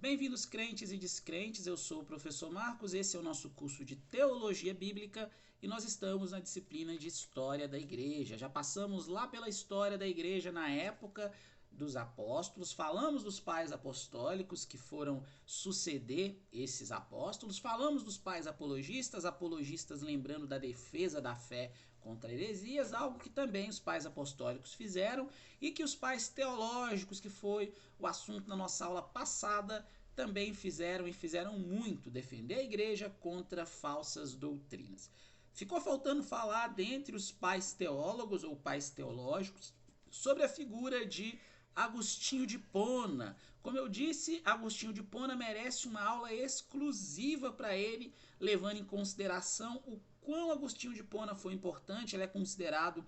Bem-vindos, crentes e descrentes. Eu sou o professor Marcos. Esse é o nosso curso de Teologia Bíblica e nós estamos na disciplina de História da Igreja. Já passamos lá pela história da Igreja na época dos apóstolos, falamos dos pais apostólicos que foram suceder esses apóstolos, falamos dos pais apologistas lembrando da defesa da fé contra heresias, algo que também os pais apostólicos fizeram e que os pais teológicos, que foi o assunto na nossa aula passada, também fizeram e fizeram muito, defender a igreja contra falsas doutrinas. Ficou faltando falar dentre os pais teólogos ou pais teológicos sobre a figura de Agostinho de Hipona. Como eu disse, Agostinho de Hipona merece uma aula exclusiva para ele, levando em consideração o quão Agostinho de Hipona foi importante. Ele é considerado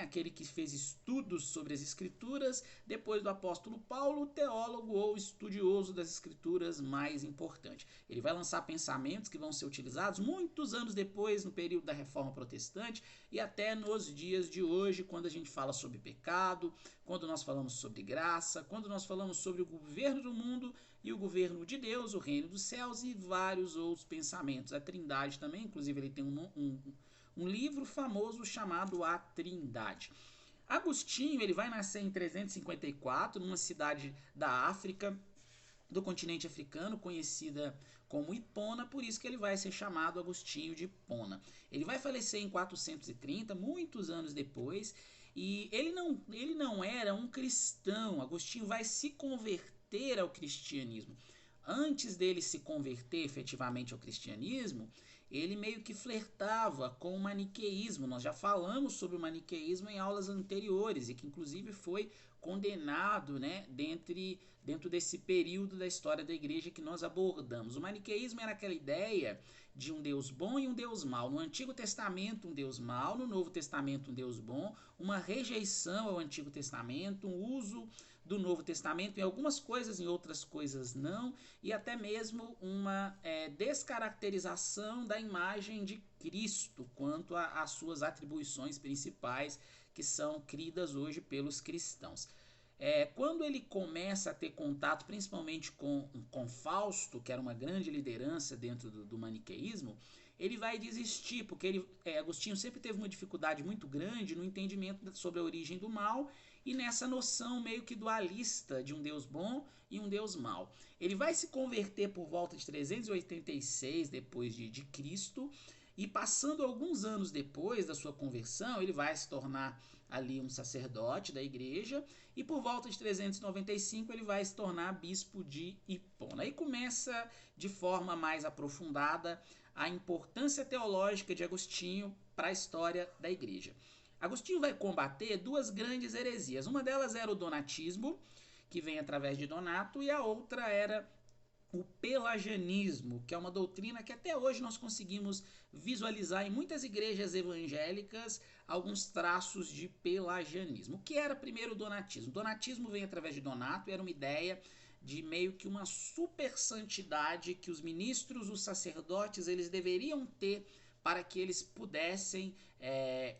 aquele que fez estudos sobre as escrituras, depois do apóstolo Paulo, o teólogo ou estudioso das escrituras mais importante. Ele vai lançar pensamentos que vão ser utilizados muitos anos depois, no período da Reforma Protestante, e até nos dias de hoje, quando a gente fala sobre pecado, quando nós falamos sobre graça, quando nós falamos sobre o governo do mundo e o governo de Deus, o reino dos céus e vários outros pensamentos. A Trindade também, inclusive ele tem um livro famoso chamado A Trindade. Agostinho, ele vai nascer em 354, numa cidade da África, do continente africano, conhecida como Hipona, por isso que ele vai ser chamado Agostinho de Hipona. Ele vai falecer em 430, muitos anos depois, e ele não era um cristão. Agostinho vai se converter ao cristianismo. Antes dele se converter efetivamente ao cristianismo, ele meio que flertava com o maniqueísmo. Nós já falamos sobre o maniqueísmo em aulas anteriores e que inclusive foi condenado, dentro desse período da história da igreja que nós abordamos. O maniqueísmo era aquela ideia de um Deus bom e um Deus mau. No Antigo Testamento, um Deus mau, no Novo Testamento, um Deus bom, uma rejeição ao Antigo Testamento, um uso do Novo Testamento em algumas coisas, em outras coisas não, e até mesmo uma descaracterização da imagem de Cristo quanto às suas atribuições principais que são cridas hoje pelos cristãos. Quando ele começa a ter contato principalmente com Fausto, que era uma grande liderança dentro do maniqueísmo, ele vai desistir, porque Agostinho sempre teve uma dificuldade muito grande no entendimento sobre a origem do mal e nessa noção meio que dualista de um Deus bom e um Deus mau. Ele vai se converter por volta de 386 depois de Cristo, e passando alguns anos depois da sua conversão, ele vai se tornar ali um sacerdote da igreja, e por volta de 395 ele vai se tornar bispo de Hipona. Aí começa de forma mais aprofundada a importância teológica de Agostinho para a história da igreja. Agostinho vai combater duas grandes heresias. Uma delas era o donatismo, que vem através de Donato, e a outra era o pelagianismo, que é uma doutrina que até hoje nós conseguimos visualizar em muitas igrejas evangélicas alguns traços de pelagianismo. O que era primeiro o donatismo? O donatismo vem através de Donato e era uma ideia de meio que uma super santidade que os ministros, os sacerdotes, eles deveriam ter para que eles pudessem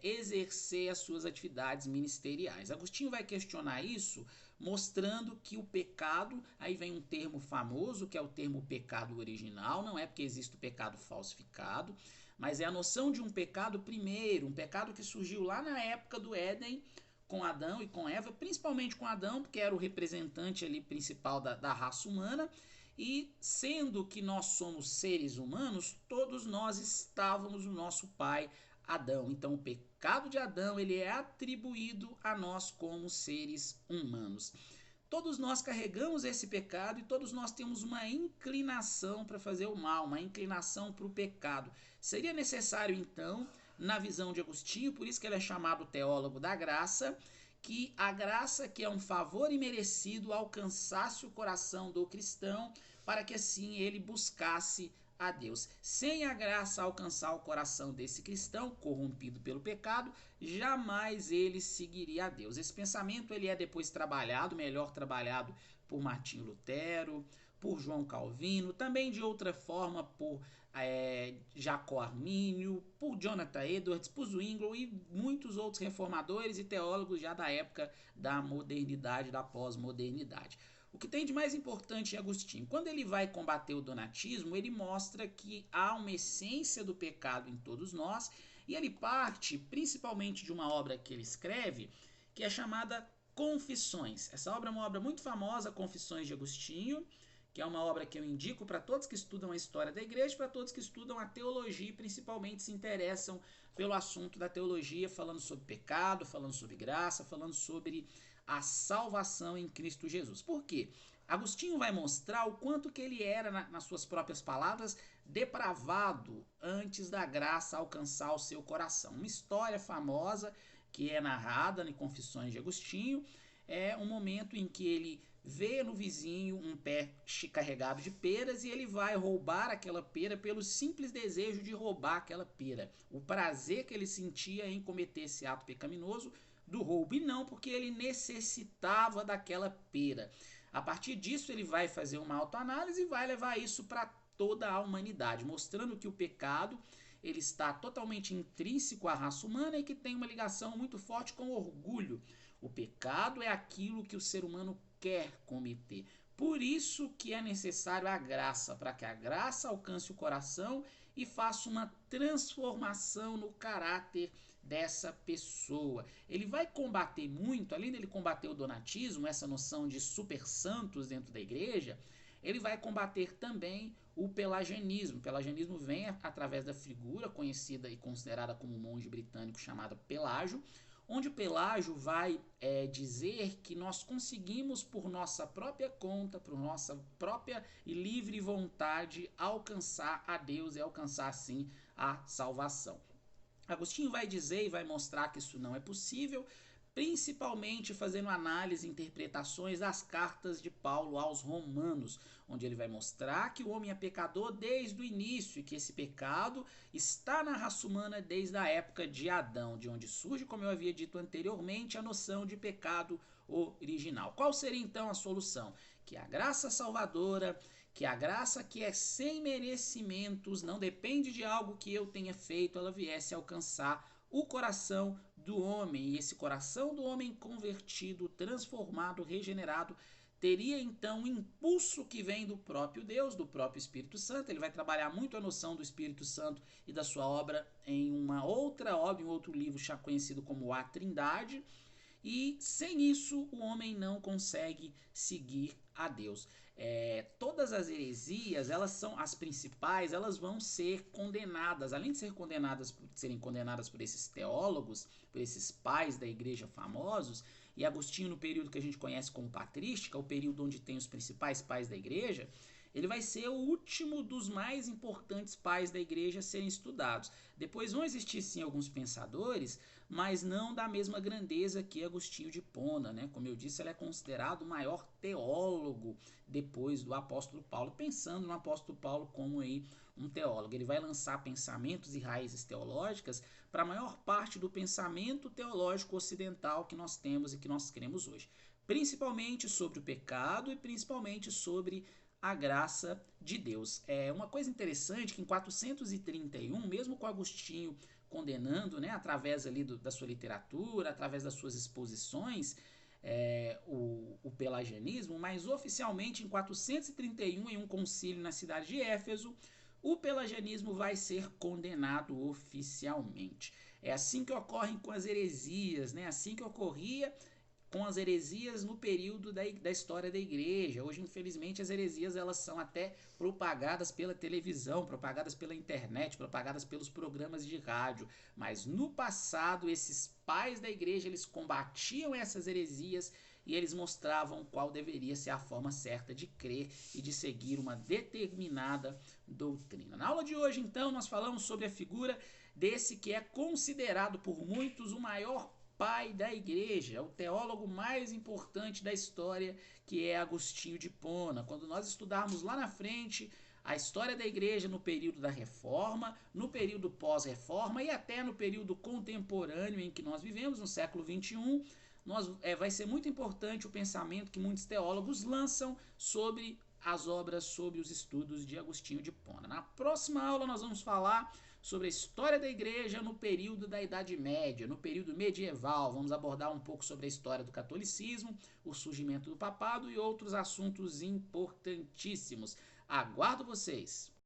exercer as suas atividades ministeriais. Agostinho vai questionar isso, mostrando que o pecado, aí vem um termo famoso, que é o termo pecado original, não é porque existe o pecado falsificado, mas é a noção de um pecado primeiro, um pecado que surgiu lá na época do Éden, com Adão e com Eva, principalmente com Adão, porque era o representante ali principal da raça humana, e sendo que nós somos seres humanos, todos nós estávamos no nosso pai Adão. Então o pecado de Adão ele é atribuído a nós como seres humanos. Todos nós carregamos esse pecado e todos nós temos uma inclinação para fazer o mal, uma inclinação para o pecado. Seria necessário então, na visão de Agostinho, por isso que ele é chamado teólogo da graça, que a graça, que é um favor imerecido, alcançasse o coração do cristão, para que assim ele buscasse a Deus. Sem a graça alcançar o coração desse cristão, corrompido pelo pecado, jamais ele seguiria a Deus. Esse pensamento ele é depois trabalhado, melhor trabalhado por Martinho Lutero, por João Calvino, também de outra forma por Jacó Armínio, por Jonathan Edwards, por Zwingli e muitos outros reformadores e teólogos já da época da modernidade, da pós-modernidade. O que tem de mais importante em Agostinho? Quando ele vai combater o donatismo, ele mostra que há uma essência do pecado em todos nós, e ele parte principalmente de uma obra que ele escreve, que é chamada Confissões. Essa obra é uma obra muito famosa, Confissões de Agostinho, que é uma obra que eu indico para todos que estudam a história da igreja, para todos que estudam a teologia e principalmente se interessam pelo assunto da teologia, falando sobre pecado, falando sobre graça, falando sobre a salvação em Cristo Jesus. Por quê? Agostinho vai mostrar o quanto que ele era, nas suas próprias palavras, depravado antes da graça alcançar o seu coração. Uma história famosa que é narrada em Confissões de Agostinho é um momento em que ele vê no vizinho um pé carregado de peras e ele vai roubar aquela pera pelo simples desejo de roubar aquela pera. O prazer que ele sentia em cometer esse ato pecaminoso do roubo, e não porque ele necessitava daquela pera. A partir disso ele vai fazer uma autoanálise e vai levar isso para toda a humanidade, mostrando que o pecado ele está totalmente intrínseco à raça humana e que tem uma ligação muito forte com o orgulho. O pecado é aquilo que o ser humano quer cometer. Por isso que é necessário a graça, para que a graça alcance o coração e faça uma transformação no caráter dessa pessoa. Ele vai combater muito, além dele combater o donatismo, essa noção de super santos dentro da igreja, ele vai combater também o pelagianismo. O pelagianismo vem através da figura conhecida e considerada como um monge britânico chamado Pelágio, onde Pelágio vai dizer que nós conseguimos por nossa própria conta, por nossa própria e livre vontade, alcançar a Deus e alcançar assim a salvação. Agostinho vai dizer e vai mostrar que isso não é possível, principalmente fazendo análise e interpretações das cartas de Paulo aos Romanos, onde ele vai mostrar que o homem é pecador desde o início e que esse pecado está na raça humana desde a época de Adão, de onde surge, como eu havia dito anteriormente, a noção de pecado original. Qual seria então a solução? Que a graça salvadora, que a graça que é sem merecimentos, não depende de algo que eu tenha feito, ela viesse a alcançar o coração do homem, e esse coração do homem convertido, transformado, regenerado, teria então um impulso que vem do próprio Deus, do próprio Espírito Santo. Ele vai trabalhar muito a noção do Espírito Santo e da sua obra em uma outra obra, em outro livro já conhecido como A Trindade, e sem isso o homem não consegue seguir a Deus. Todas as heresias, elas são as principais, elas vão ser condenadas, além de serem condenadas por esses teólogos, por esses pais da igreja famosos, e Agostinho no período que a gente conhece como patrística, o período onde tem os principais pais da igreja, ele vai ser o último dos mais importantes pais da igreja a serem estudados. Depois vão existir sim alguns pensadores, mas não da mesma grandeza que Agostinho de Hipona, né? Como eu disse, ele é considerado o maior teólogo depois do apóstolo Paulo, pensando no apóstolo Paulo como aí um teólogo. Ele vai lançar pensamentos e raízes teológicas para a maior parte do pensamento teológico ocidental que nós temos e que nós cremos hoje, principalmente sobre o pecado e principalmente sobre a graça de Deus. É uma coisa interessante que em 431, mesmo com Agostinho condenando, né, através ali da sua literatura, através das suas exposições, o pelagianismo, mas oficialmente em 431, em um concílio na cidade de Éfeso, o pelagianismo vai ser condenado oficialmente. É assim que ocorre com as heresias, né? Assim que ocorria com as heresias no período da história da igreja. Hoje, infelizmente, as heresias elas são até propagadas pela televisão, propagadas pela internet, propagadas pelos programas de rádio. Mas no passado, esses pais da igreja eles combatiam essas heresias e eles mostravam qual deveria ser a forma certa de crer e de seguir uma determinada doutrina. Na aula de hoje, então, nós falamos sobre a figura desse que é considerado por muitos o maior pai da igreja, o teólogo mais importante da história, que é Agostinho de Hipona. Quando nós estudarmos lá na frente a história da igreja no período da Reforma, no período pós-Reforma e até no período contemporâneo em que nós vivemos, no século XXI, vai ser muito importante o pensamento que muitos teólogos lançam sobre as obras, sobre os estudos de Agostinho de Hipona. Na próxima aula nós vamos falar sobre a história da igreja no período da Idade Média, no período medieval. Vamos abordar um pouco sobre a história do catolicismo, o surgimento do papado e outros assuntos importantíssimos. Aguardo vocês!